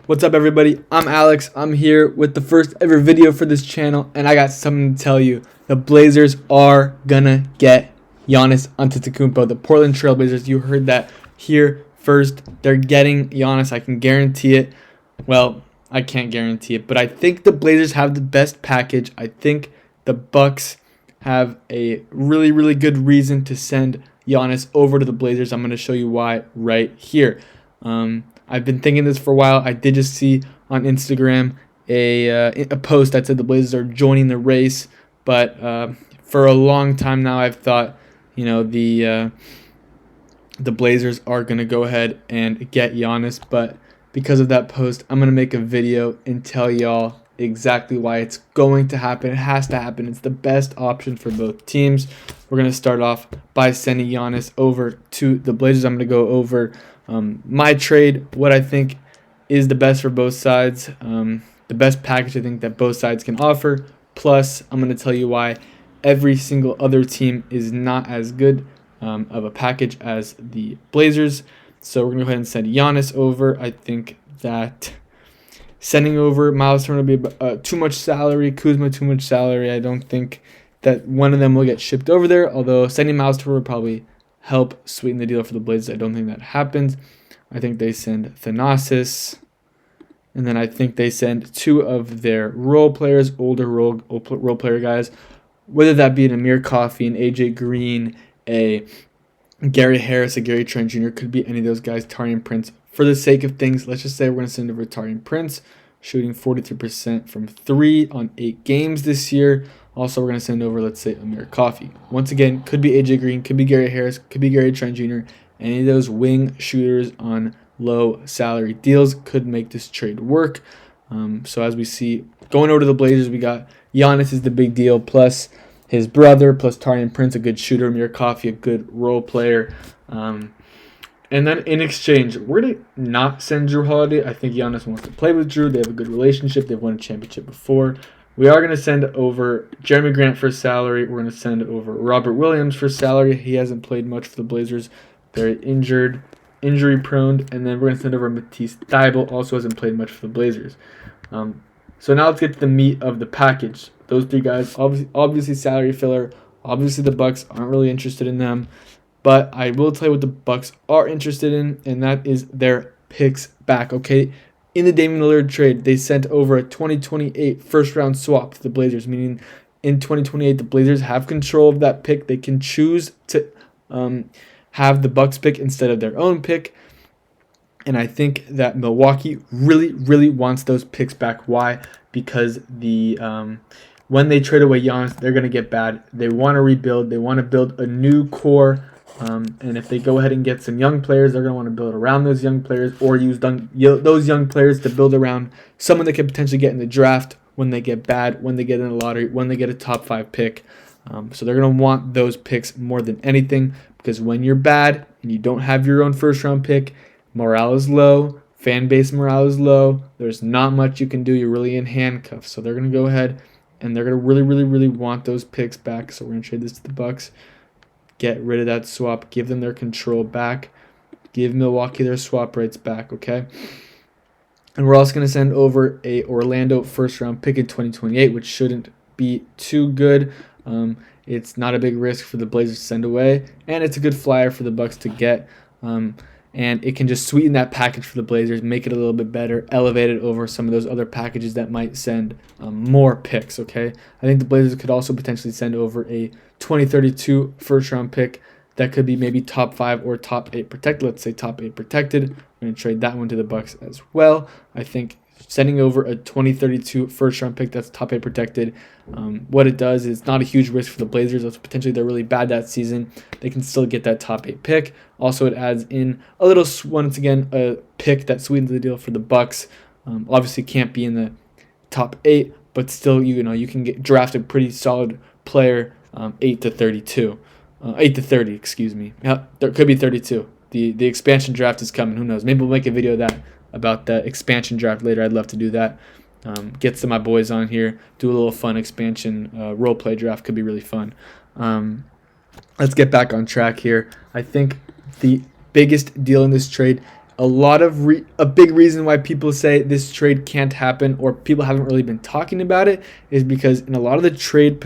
What's up, everybody? I'm Alex. I'm here with the first ever video for this channel, and I got something to tell you. The Blazers are gonna get Giannis Antetokounmpo, the Portland Trail Blazers. You heard that here first. They're getting Giannis. I can guarantee it. Well, I can't guarantee it, but I think the Blazers have the best package. I think the Bucks have a really, really good reason to send Giannis over to the Blazers. I'm going to show you why right here. I've been thinking this for a while. I did just see on Instagram a post that said the Blazers are joining the race, but for a long time now I've thought, the Blazers are going to go ahead and get Giannis, but because of that post, I'm going to make a video and tell y'all exactly why it's going to happen. It has to happen. It's the best option for both teams. We're going to start off by sending Giannis over to the Blazers. I'm going to go over my trade, what I think is the best for both sides, the best package I think that both sides can offer. Plus, I'm going to tell you why every single other team is not as good of a package as the Blazers. So we're going to go ahead and send Giannis over. I think that sending over Miles Turner would be too much salary, Kuzma too much salary. I don't think that one of them will get shipped over there, although sending Miles Turner would probably help sweeten the deal for the Blazers. I don't think that happens. I think they send Thanasis, and then I think they send two of their role players, older role player guys, whether that be an Amir Coffey, an AJ Green, a Gary Harris, a Gary Trent Jr., could be any of those guys. Taurean Prince. For the sake of things, let's just say we're going to send over Taurean Prince, shooting 43% from 3 on 8 games this year. Also, we're going to send over, let's say, Amir Coffey. Once again, could be AJ Green, could be Gary Harris, could be Gary Trent Jr. Any of those wing shooters on low salary deals could make this trade work. So as we see, going over to the Blazers, we got Giannis is the big deal, plus his brother, plus Taurean Prince, a good shooter, Amir Coffey, a good role player. And then in exchange, we're going to not send Drew Holiday. I think Giannis wants to play with Drew. They have a good relationship. They've won a championship before. We are going to send over Jeremy Grant for salary. We're going to send over Robert Williams for salary. He hasn't played much for the Blazers. Very injury prone. And then we're going to send over Matisse Thybulle. Also hasn't played much for the Blazers. So now let's get to the meat of the package. Those three guys, obviously salary filler. Obviously the Bucks aren't really interested in them. But I will tell you what the Bucks are interested in, and that is their picks back, okay? In the Damian Lillard trade, they sent over a 2028 first-round swap to the Blazers, meaning in 2028, the Blazers have control of that pick. They can choose to have the Bucks pick instead of their own pick. And I think that Milwaukee really, really wants those picks back. Why? Because when they trade away Giannis, they're going to get bad. They want to rebuild. They want to build a new core. And if they go ahead and get some young players, they're going to want to build around those young players or use those young players to build around someone they could potentially get in the draft when they get bad, when they get in the lottery, when they get a top 5 pick. So they're going to want those picks more than anything, because when you're bad and you don't have your own first-round pick, morale is low, fan base morale is low. There's not much you can do. You're really in handcuffs. So they're going to go ahead and they're going to really, really, really want those picks back. So we're going to trade this to the Bucks. Get rid of that swap. Give them their control back. Give Milwaukee their swap rights back, okay? And we're also going to send over a Orlando first-round pick in 2028, which shouldn't be too good. It's not a big risk for the Blazers to send away, and it's a good flyer for the Bucks to get. And it can just sweeten that package for the Blazers, make it a little bit better, elevate it over some of those other packages that might send more picks, okay? I think the Blazers could also potentially send over a 2032 first-round pick that could be maybe top 5 or top 8 protected. Let's say top 8 protected. We're going to trade that one to the Bucks as well. I think sending over a 2032 first-round pick that's top 8 protected, what it does is not a huge risk for the Blazers. Potentially they're really bad that season. They can still get that top 8 pick. Also, it adds in a little, once again, a pick that sweetens the deal for the Bucks. Obviously can't be in the top 8, but still, you can get drafted pretty solid player 8 to 32. 8 to 30, excuse me. Yeah, there could be 32. The expansion draft is coming. Who knows? Maybe we'll make a video about the expansion draft later. I'd love to do that. Get some of my boys on here. Do a little fun expansion role play draft. Could be really fun. Let's get back on track here. I think the biggest deal in this trade A big reason why people say this trade can't happen, or people haven't really been talking about it, is because in a lot of the trade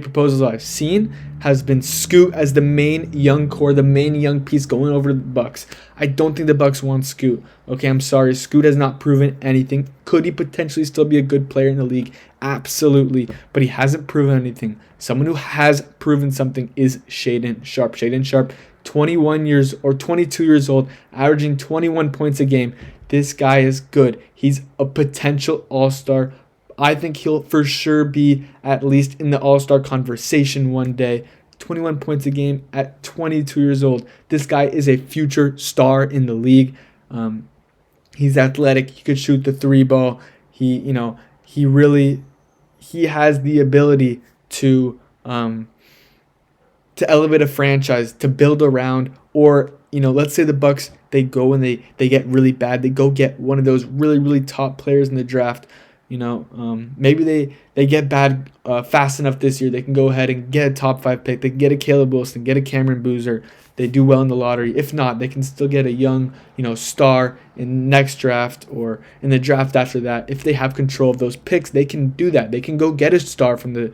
proposals I've seen has been Scoot as the main young core, the main young piece going over to the Bucks. I don't think the Bucks want Scoot. Okay, I'm sorry. Scoot has not proven anything. Could he potentially still be a good player in the league? Absolutely, but he hasn't proven anything. Someone who has proven something is Shaedon Sharpe. Shaedon Sharpe, 21 years or 22 years old, averaging 21 points a game. This guy is good. He's a potential all-star. I think he'll for sure be at least in the all-star conversation one day. 21 points a game at 22 years old. This guy is a future star in the league. He's athletic. He could shoot the three ball. He has the ability to elevate a franchise, to build around, or let's say the Bucks, they go and they get really bad. They go get one of those really, really top players in the draft. Maybe they get bad fast enough this year. They can go ahead and get a top 5 pick. They can get a Caleb Wilson, get a Cameron Boozer. They do well in the lottery. If not, they can still get a young, star in next draft or in the draft after that. If they have control of those picks, they can do that. They can go get a star from the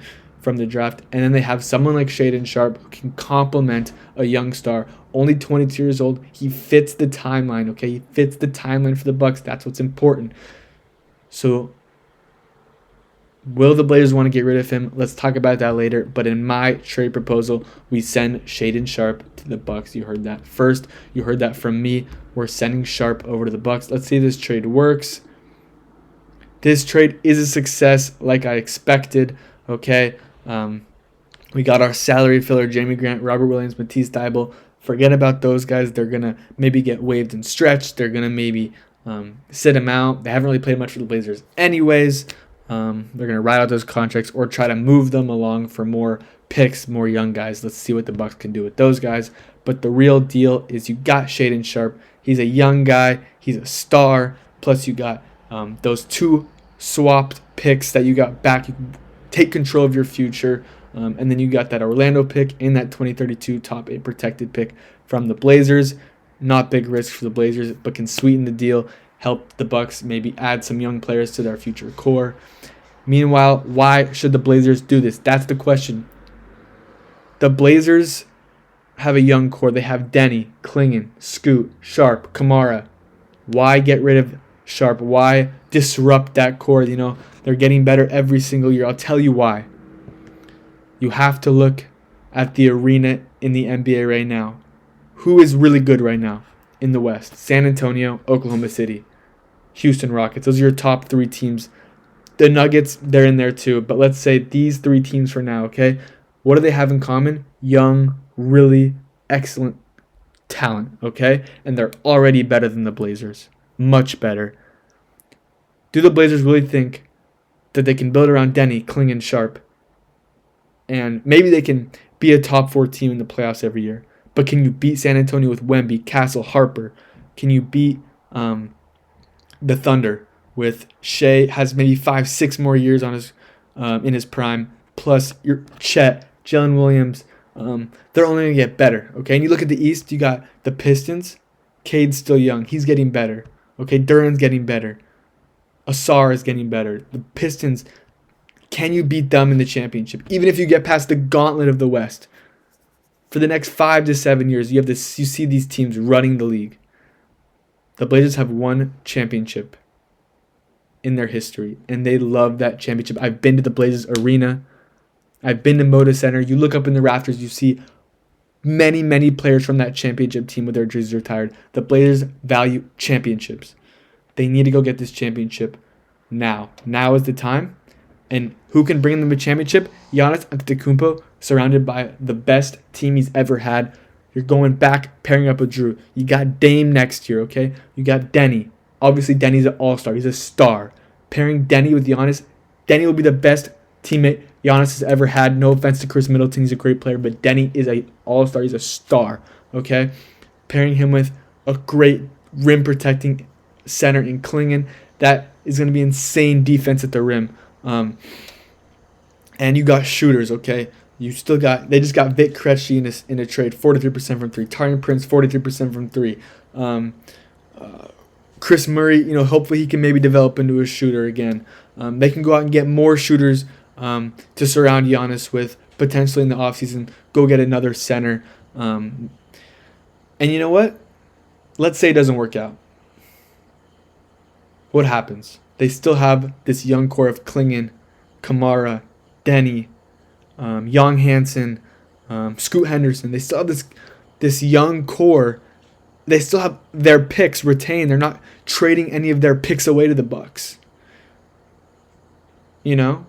draft, and then they have someone like Shaedon Sharpe who can complement a young star. Only 22 years old. He fits the timeline, okay? He fits the timeline for the Bucks. That's what's important. So, will the Blazers want to get rid of him? Let's talk about that later. But in my trade proposal, we send Shaedon Sharpe to the Bucks. You heard that first. You heard that from me. We're sending Sharpe over to the Bucks. Let's see if this trade works. This trade is a success, like I expected. Okay. We got our salary filler, Jamie Grant, Robert Williams, Matisse Thybulle. Forget about those guys. They're going to maybe get waived and stretched. They're going to maybe sit them out. They haven't really played much for the Blazers anyways. They're going to ride out those contracts or try to move them along for more picks, more young guys. Let's see what the Bucks can do with those guys. But the real deal is you got Shaedon Sharpe. He's a young guy. He's a star. Plus you got those 2 swapped picks that you got back. You can take control of your future. And then you got that Orlando pick and that 2032 top 8 protected pick from the Blazers. Not big risk for the Blazers, but can sweeten the deal, help the Bucks maybe add some young players to their future core. Meanwhile, why should the Blazers do this? That's the question. The Blazers have a young core. They have Denny, Klingon, Scoot, Sharpe, Kamara. Why get rid of Sharpe? Why disrupt that core? They're getting better every single year. I'll tell you why. You have to look at the arena in the NBA right now. Who is really good right now in the West? San Antonio, Oklahoma City, Houston Rockets. Those are your top 3 teams. The Nuggets, they're in there too. But let's say these 3 teams for now, okay? What do they have in common? Young, really excellent talent, okay? And they're already better than the Blazers. Much better. Do the Blazers really think that they can build around Denny, Klingon, Sharpe? And maybe they can be a top 4 team in the playoffs every year. But can you beat San Antonio with Wemby, Castle, Harper? Can you beat the Thunder with Shea? Has maybe 5-6 more years on his in his prime. Plus your Chet, Jalen Williams. They're only gonna get better. Okay, and you look at the East. You got the Pistons. Cade's still young. He's getting better. Okay, Duran's getting better. Asar is getting better. The Pistons. Can you beat them in the championship? Even if you get past the gauntlet of the West. For the next 5 to 7 years, you see these teams running the league. The Blazers have 1 championship in their history, and they love that championship. I've been to the Blazers arena. I've been to Moda Center. You look up in the rafters, you see many, many players from that championship team with their jerseys retired. The Blazers value championships. They need to go get this championship now. Now is the time. And who can bring them a championship? Giannis Antetokounmpo, surrounded by the best team he's ever had. You're going back, pairing up with Drew. You got Dame next year, okay? You got Denny. Obviously, Denny's an all-star. He's a star. Pairing Denny with Giannis, Denny will be the best teammate Giannis has ever had. No offense to Chris Middleton. He's a great player, but Denny is an all-star. He's a star, okay? Pairing him with a great rim-protecting center in Klingon. That is going to be insane defense at the rim. And you got shooters, okay? They just got Vic Krejci in a trade, 43% from 3. Taurean Prince, 43% from 3. Chris Murray, hopefully he can maybe develop into a shooter again. They can go out and get more shooters to surround Giannis with, potentially in the offseason. Go get another center. And you know what? Let's say it doesn't work out. What happens? They still have this young core of Klingon, Kamara, Denny, Young Hansen, Scoot Henderson. They still have this young core. They still have their picks retained. They're not trading any of their picks away to the Bucks. It's not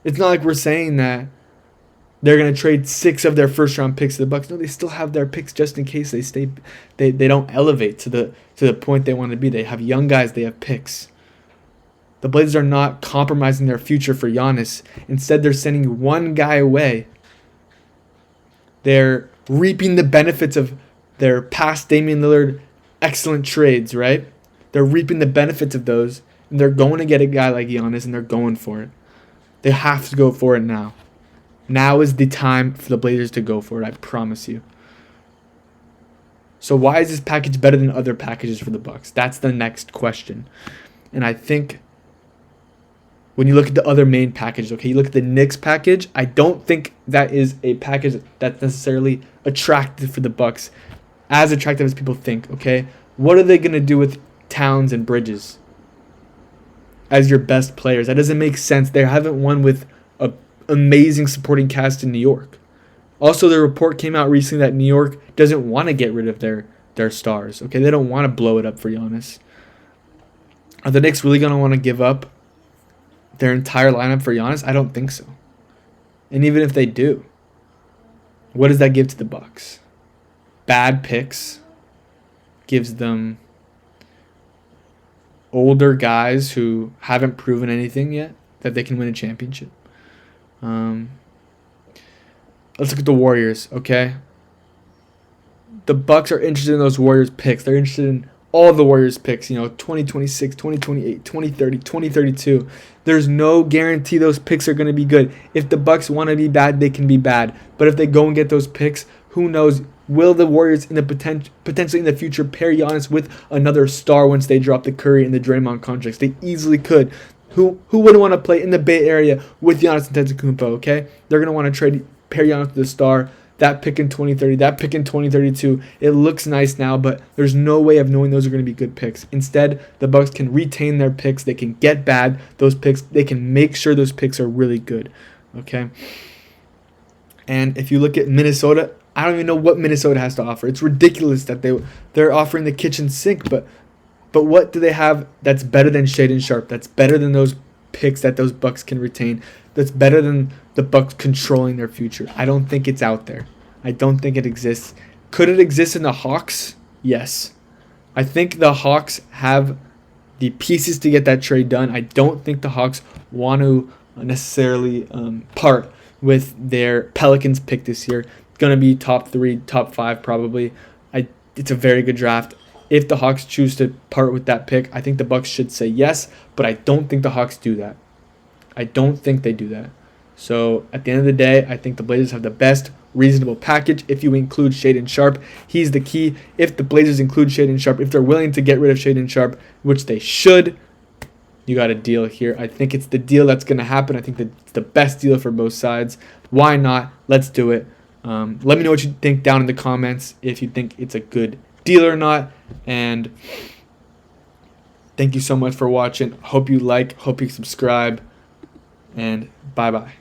like we're saying that they're going to trade 6 of their first round picks to the Bucks. No, they still have their picks just in case they don't elevate to the point they want to be. They have young guys, they have picks. The Blazers are not compromising their future for Giannis. Instead, they're sending one guy away. They're reaping the benefits of their past Damian Lillard excellent trades, right? They're reaping the benefits of those, and they're going to get a guy like Giannis, and they're going for it. They have to go for it now. Now is the time for the Blazers to go for it, I promise you. So why is this package better than other packages for the Bucks? That's the next question. And I think when you look at the other main packages, okay, you look at the Knicks package, I don't think that is a package that's necessarily attractive for the Bucks, as attractive as people think, okay? What are they going to do with Towns and Bridges as your best players? That doesn't make sense. They haven't won with an amazing supporting cast in New York. Also, the report came out recently that New York doesn't want to get rid of their stars, okay? They don't want to blow it up for Giannis. Are the Knicks really going to want to give up their entire lineup for Giannis? I don't think so. And even if they do, what does that give to the Bucks? Bad picks. Gives them older guys who haven't proven anything yet that they can win a championship. Let's look at the Warriors, okay? The Bucks are interested in those Warriors picks. They're interested in all the Warriors picks, 2026, 2028, 2030, 2032. There's no guarantee those picks are going to be good. If the Bucks want to be bad, they can be bad. But if they go and get those picks, who knows? Will the Warriors in the potentially in the future pair Giannis with another star once they drop the Curry and the Draymond contracts? They easily could. Who wouldn't want to play in the Bay Area with Giannis Antetokounmpo, okay? They're going to want to pair Giannis with the star. That pick in 2030, that pick in 2032. It looks nice now, but there's no way of knowing those are going to be good picks. Instead, the Bucks can retain their picks. They can get bad those picks. They can make sure those picks are really good, okay? And if you look at Minnesota, I don't even know what Minnesota has to offer. It's ridiculous that they're offering the kitchen sink, but what do they have that's better than Shaedon Sharpe? That's better than those picks that those Bucks can retain? That's better than the Bucks controlling their future? I don't think it's out there. I don't think it exists. Could it exist in the Hawks? Yes. I think the Hawks have the pieces to get that trade done. I don't think the Hawks want to necessarily part with their Pelicans pick this year. It's going to be top 3, top 5 probably. It's a very good draft. If the Hawks choose to part with that pick, I think the Bucks should say yes, but I don't think the Hawks do that. I don't think they do that. So at the end of the day, I think the Blazers have the best reasonable package if you include Shaedon Sharpe. He's the key. If the Blazers include Shaedon Sharpe, if they're willing to get rid of Shaedon Sharpe, which they should, you got a deal here. I think it's the deal that's going to happen. I think that it's the best deal for both sides. Why not? Let's do it. Let me know what you think down in the comments if you think it's a good deal or not. And thank you so much for watching. Hope you like, hope you subscribe, and bye-bye.